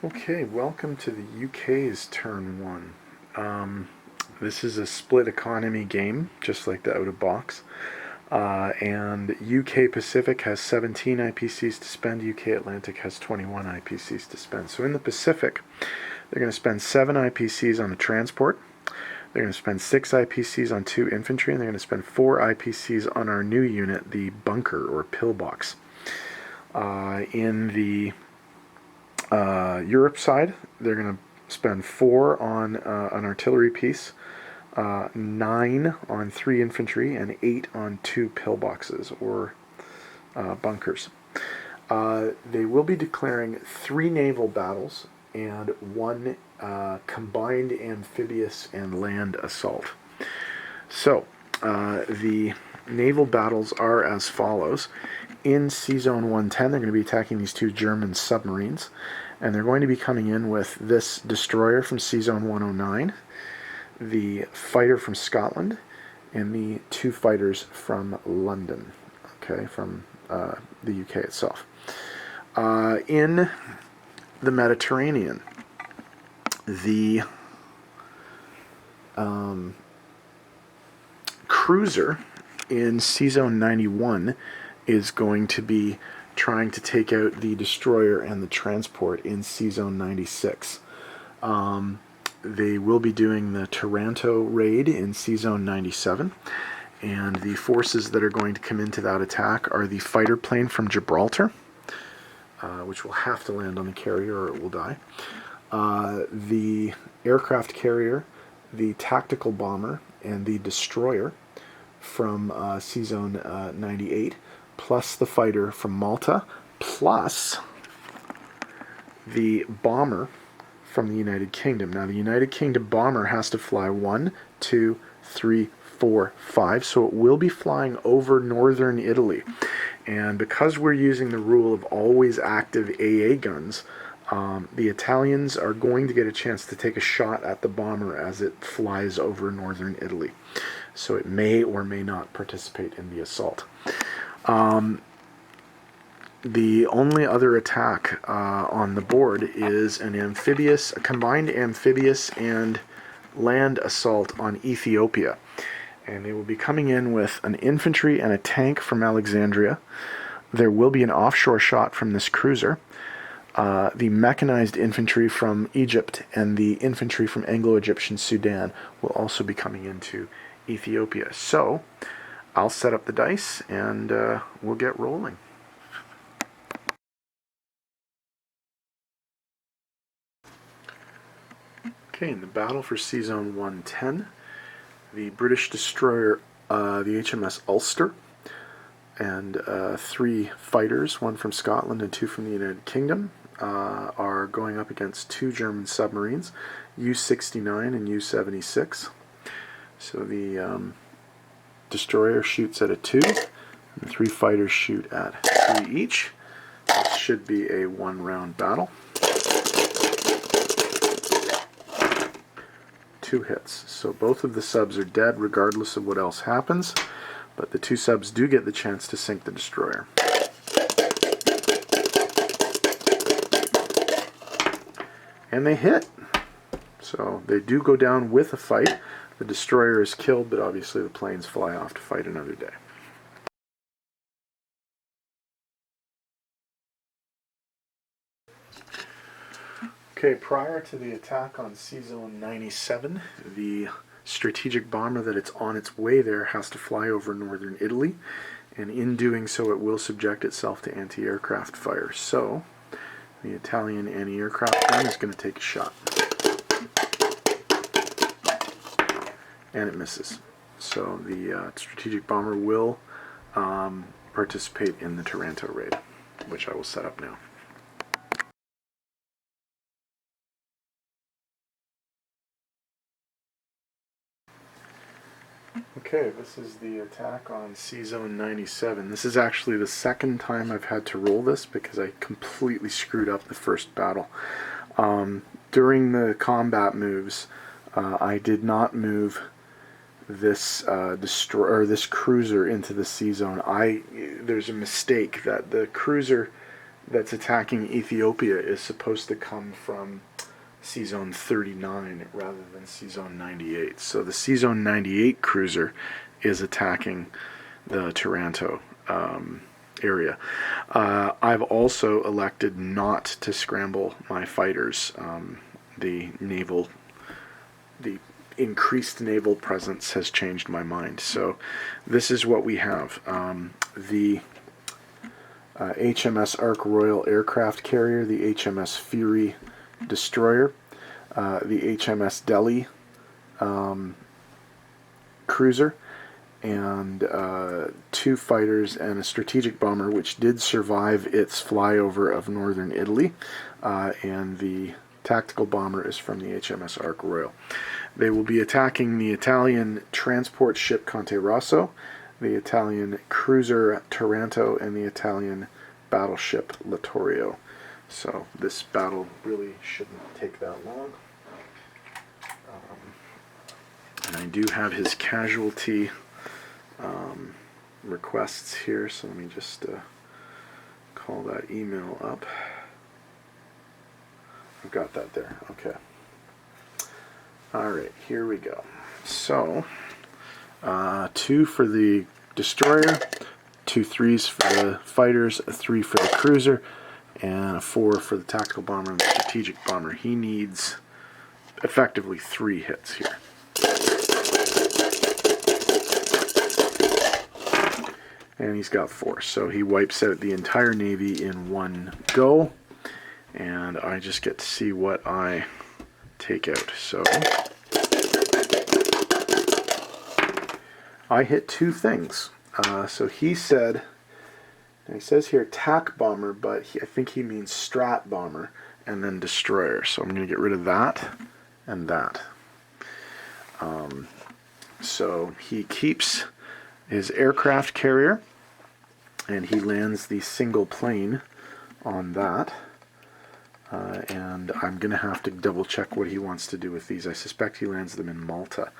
Okay, welcome to the UK's turn one. This is a split economy game, just like the out of box. And UK Pacific has 17 IPCs to spend, UK Atlantic has 21 IPCs to spend. So in the Pacific, they're going to spend 7 IPCs on the transport, they're going to spend 6 IPCs on 2 infantry, and they're going to spend 4 IPCs on our new unit, the bunker or pillbox. In the Europe side, they're going to spend 4 on an artillery piece, 9 on 3 infantry, and 8 on 2 pillboxes or bunkers. They will be declaring 3 naval battles and 1 combined amphibious and land assault. So, the naval battles are as follows. In Sea Zone 110, they're going to be attacking these 2 German submarines, and they're going to be coming in with this destroyer from Sea Zone 109, the fighter from Scotland, and the 2 fighters from London, okay, from the UK itself. In the Mediterranean, the cruiser in Sea Zone 91 is going to be trying to take out the destroyer and the transport in Sea Zone 96. They will be doing the Taranto raid in Sea Zone 97, and the forces that are going to come into that attack are the fighter plane from Gibraltar, which will have to land on the carrier or it will die, the aircraft carrier, the tactical bomber, and the destroyer from Sea Zone 98, plus the fighter from Malta, plus the bomber from the United Kingdom. Now, the United Kingdom bomber has to fly 1, 2, 3, 4, 5, so it will be flying over northern Italy. And because we're using the rule of always active AA guns, the Italians are going to get a chance to take a shot at the bomber as it flies over northern Italy. So it may or may not participate in the assault. The only other attack on the board is a combined amphibious and land assault on Ethiopia. And they will be coming in with an infantry and a tank from Alexandria. There will be an offshore shot from this cruiser. The mechanized infantry from Egypt and the infantry from Anglo-Egyptian Sudan will also be coming into Ethiopia. So, I'll set up the dice and we'll get rolling. Okay, in the battle for Sea Zone 110, the British destroyer, the HMS Ulster, and 3 fighters, 1 from Scotland and 2 from the United Kingdom, are going up against 2 German submarines, U-69 and U-76. So the destroyer shoots at a 2, and 3 fighters shoot at 3 each. This should be a 1-round battle. 2 hits. So both of the subs are dead regardless of what else happens, but the 2 subs do get the chance to sink the destroyer. And they hit. So they do go down with a fight. The destroyer is killed, but obviously the planes fly off to fight another day. Okay, prior to the attack on Sea Zone 97, the strategic bomber that it's on its way there has to fly over northern Italy, and in doing so it will subject itself to anti-aircraft fire. So, the Italian anti-aircraft gun is going to take a shot. And it misses. So the strategic bomber will participate in the Taranto raid, which I will set up now. Okay, this is the attack on Sea Zone 97. This is actually the second time I've had to roll this because I completely screwed up the first battle. During the combat moves, I did not move this this cruiser into the Sea Zone. There's a mistake that the cruiser that's attacking Ethiopia is supposed to come from C-Zone 39 rather than C-Zone 98. So the C-Zone 98 cruiser is attacking the Taranto area. I've also elected not to scramble my fighters. The increased naval presence has changed my mind. So this is what we have. The HMS Ark Royal aircraft carrier, the HMS Fury destroyer, the HMS Delhi cruiser, and 2 fighters and a strategic bomber, which did survive its flyover of northern Italy, and the tactical bomber is from the HMS Ark Royal. They will be attacking the Italian transport ship Conte Rosso, the Italian cruiser Taranto, and the Italian battleship Littorio. So this battle really shouldn't take that long. And I do have his casualty requests here, so let me just call that email up. I've got that there. Okay. Alright, here we go. So, 2 for the destroyer, 2 3s for the fighters, a 3 for the cruiser, and a 4 for the tactical bomber and the strategic bomber. He needs effectively 3 hits here. And he's got 4, so he wipes out the entire Navy in one go, and I just get to see what I take out. So I hit 2 things. So he said, and he says here tac bomber, but I think he means strat bomber, and then destroyer. So I'm going to get rid of that and that. So he keeps his aircraft carrier, and he lands the single plane on that. And I'm going to have to double check what he wants to do with these. I suspect he lands them in Malta,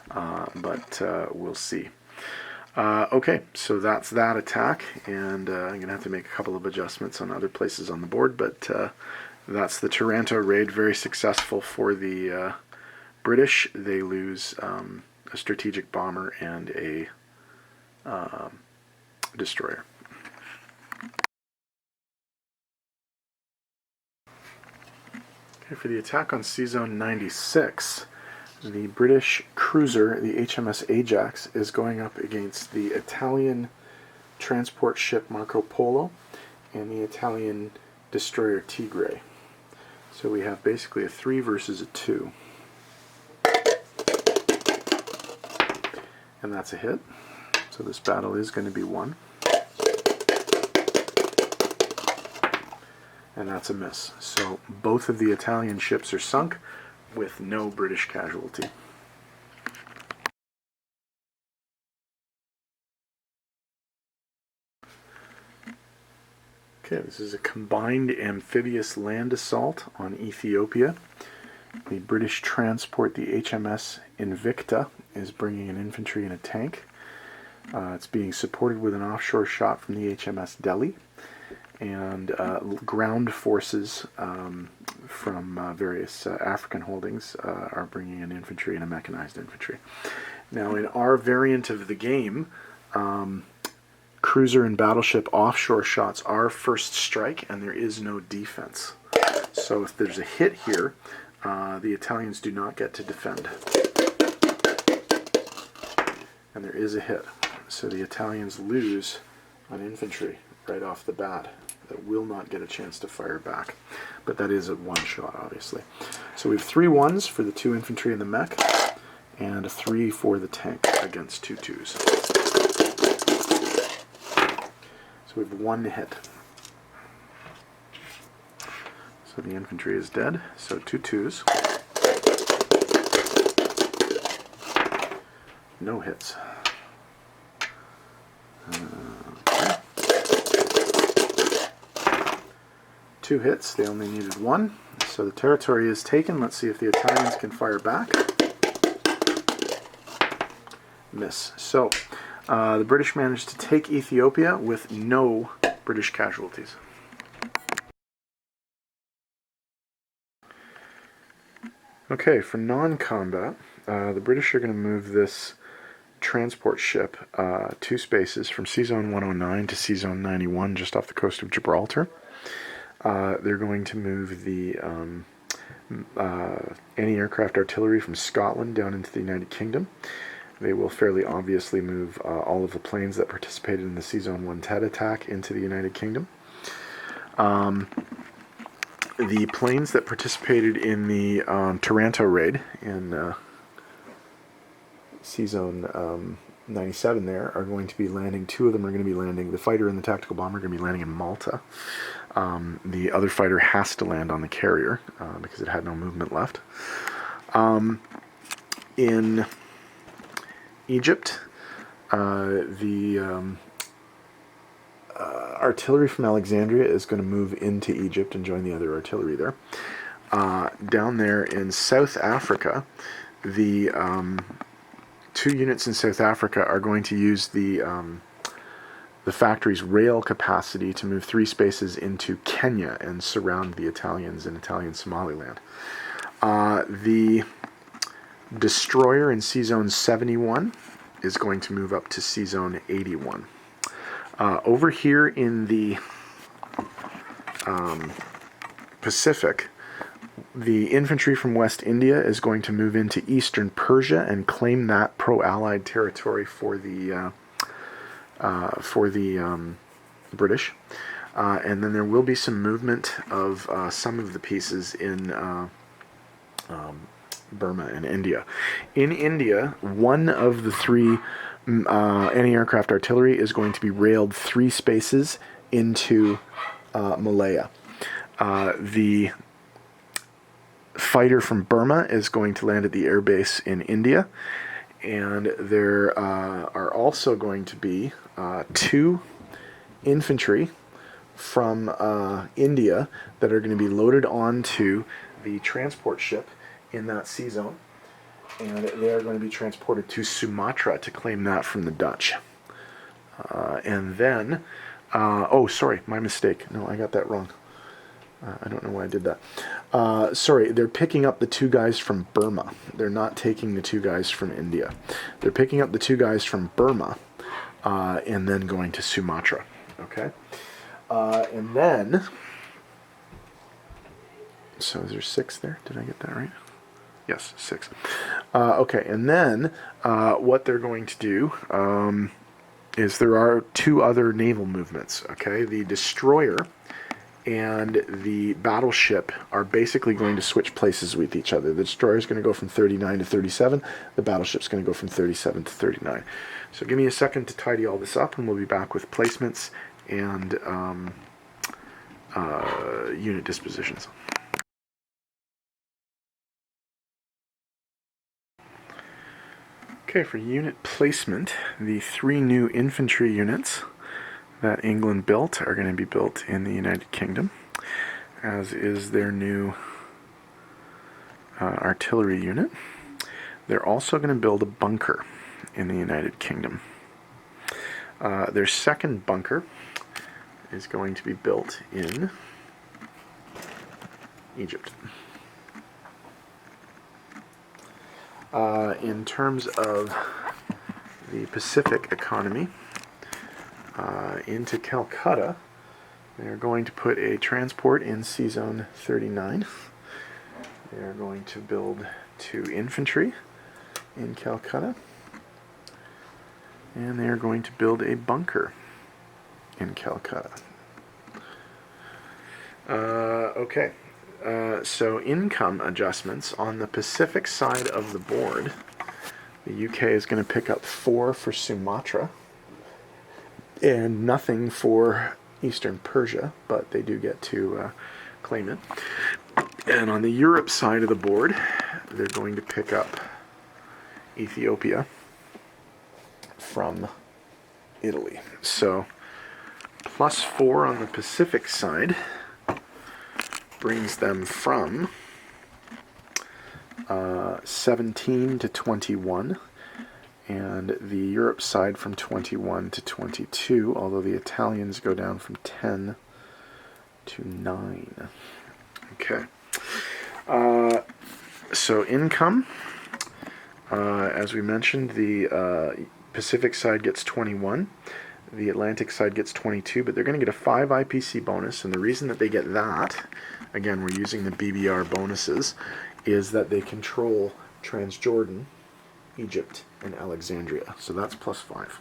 but we'll see. Okay, so that's that attack, and I'm going to have to make a couple of adjustments on other places on the board, but that's the Taranto raid. Very successful for the British. They lose a strategic bomber and a destroyer. Okay, for the attack on C-Zone 96, the British cruiser, the HMS Ajax, is going up against the Italian transport ship Marco Polo and the Italian destroyer Tigre. So we have basically a 3 versus a 2. And that's a hit. So this battle is going to be won. And that's a miss. So both of the Italian ships are sunk with no British casualty. Okay, this is a combined amphibious land assault on Ethiopia. The British transport, the HMS Invicta, is bringing an infantry and a tank. It's being supported with an offshore shot from the HMS Delhi, and ground forces from various African holdings are bringing in infantry and a mechanized infantry. Now, in our variant of the game, cruiser and battleship offshore shots are first strike, and there is no defense. So if there's a hit here, the Italians do not get to defend. And there is a hit. So the Italians lose an infantry right off the bat that will not get a chance to fire back. But that is a 1 shot, obviously. So we have 3 1s for the 2 infantry and the mech, and a 3 for the tank against 2 2s. So we have 1 hit. So the infantry is dead. So 2 2s. No hits. Okay. 2 hits. They only needed 1. So the territory is taken. Let's see if the Italians can fire back. Miss. So the British managed to take Ethiopia with no British casualties. Okay, for non-combat, the British are going to move this transport ship 2 spaces from C-Zone 109 to C-Zone 91 just off the coast of Gibraltar. They're going to move the anti-aircraft artillery from Scotland down into the United Kingdom. They will fairly obviously move all of the planes that participated in the C-Zone 1 TED attack into the United Kingdom. The planes that participated in the Taranto raid in C-Zone 97 there are going to be landing. 2 of them are going to be landing. The fighter and the tactical bomber are going to be landing in Malta. The other fighter has to land on the carrier because it had no movement left. In Egypt, the artillery from Alexandria is going to move into Egypt and join the other artillery there. Down there in South Africa, the 2 units in South Africa are going to use the factory's rail capacity to move 3 spaces into Kenya and surround the Italians in Italian Somaliland. The destroyer in C-Zone 71 is going to move up to C-Zone 81. Over here in the Pacific, the infantry from West India is going to move into eastern Persia and claim that pro-Allied territory for the British. And then there will be some movement of some of the pieces in Burma and India. In India, one of the 3 anti-aircraft artillery is going to be railed 3 spaces into Malaya. The fighter from Burma is going to land at the airbase in India, and there are also going to be 2 infantry from India that are going to be loaded onto the transport ship in that sea zone, and they are going to be transported to Sumatra to claim that from the Dutch. And then, oh, sorry, my mistake. No, I got that wrong. I don't know why I did that. Sorry, they're picking up the 2 guys from Burma. They're not taking the 2 guys from India. They're picking up the 2 guys from Burma and then going to Sumatra. Okay? And then, so is there 6 there? Did I get that right? Yes, 6. Okay, and then what they're going to do is there are 2 other naval movements. Okay, the destroyer and the battleship are basically going to switch places with each other. The destroyer is going to go from 39 to 37. The battleship is going to go from 37 to 39. So give me a second to tidy all this up, and we'll be back with placements and unit dispositions. Okay, for unit placement, the 3 new infantry units that England built are going to be built in the United Kingdom, as is their new artillery unit. They're also going to build a bunker in the United Kingdom. Their second bunker is going to be built in Egypt. In terms of the Pacific economy, into Calcutta, they're going to put a transport in C-Zone 39. They're going to build 2 infantry in Calcutta. And they're going to build a bunker in Calcutta. Okay. So income adjustments on the Pacific side of the board. The UK is going to pick up 4 for Sumatra and nothing for Eastern Persia, but they do get to claim it. And on the Europe side of the board, they're going to pick up Ethiopia from Italy. So +4 on the Pacific side brings them from 17 to 21, and the Europe side from 21 to 22, although the Italians go down from 10 to 9. Okay. So income, as we mentioned, the Pacific side gets 21. The Atlantic side gets 22, but they're going to get a 5 IPC bonus, and the reason that they get that, again, we're using the BBR bonuses, is that they control Transjordan, Egypt, and Alexandria. So that's plus 5.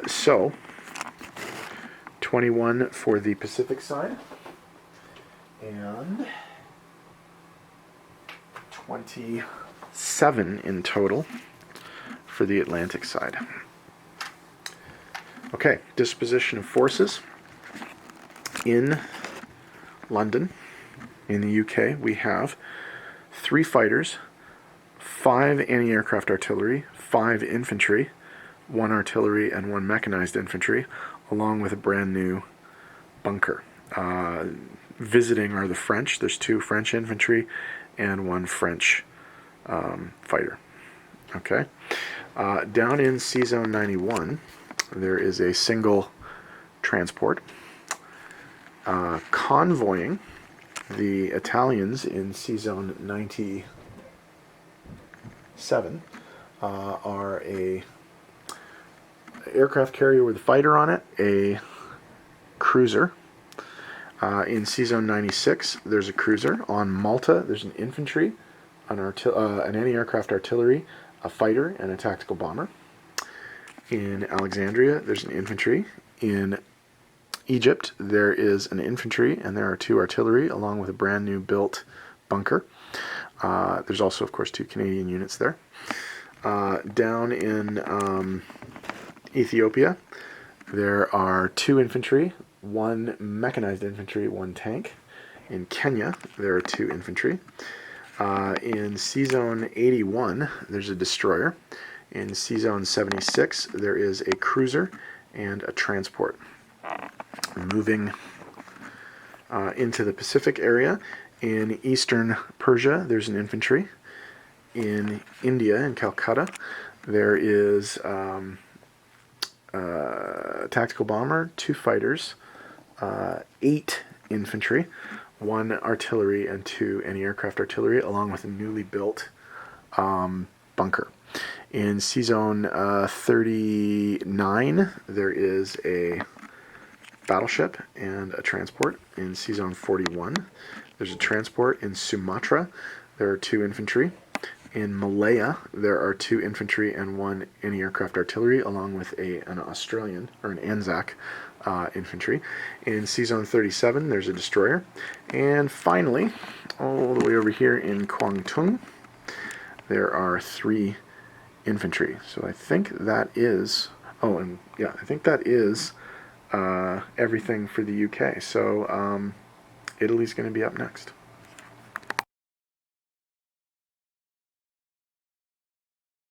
So 21 for the Pacific side, and 27 in total for the Atlantic side. Okay, disposition of forces. In London, in the UK, we have 3 fighters, 5 anti-aircraft artillery, 5 infantry, 1 artillery, and 1 mechanized infantry, along with a brand new bunker. Visiting are the French. There's 2 French infantry and 1 French fighter. Okay. Down in C-Zone 91, there is a single transport convoying the Italians in C-Zone 97 are a aircraft carrier with a fighter on it, a cruiser. In C-Zone 96, there's a cruiser. On Malta, there's an infantry, an anti-aircraft artillery, a fighter, and a tactical bomber. In Alexandria, there's an infantry. In Egypt, there is an infantry, and there are 2 artillery, along with a brand new built bunker. There's also, of course, 2 Canadian units there. Down in Ethiopia, there are 2 infantry, 1 mechanized infantry, 1 tank. In Kenya, there are 2 infantry. In C-Zone 81, there's a destroyer. In C-Zone 76, there is a cruiser and a transport. Moving into the Pacific area, in eastern Persia, there's an infantry. In India, in Calcutta, there is a tactical bomber, 2 fighters, 8 infantry, 1 artillery, and 2 anti-aircraft artillery, along with a newly built bunker. In C-Zone 39, there is a battleship and a transport. In C-Zone 41, there's a transport. In Sumatra, there are 2 infantry. In Malaya, there are 2 infantry and 1 anti-aircraft artillery, along with an Australian, or an Anzac infantry. In C-Zone 37, there's a destroyer. And finally, all the way over here in Kwangtung, there are 3 infantry. So I think that is, I think that is everything for the UK. So Italy's going to be up next.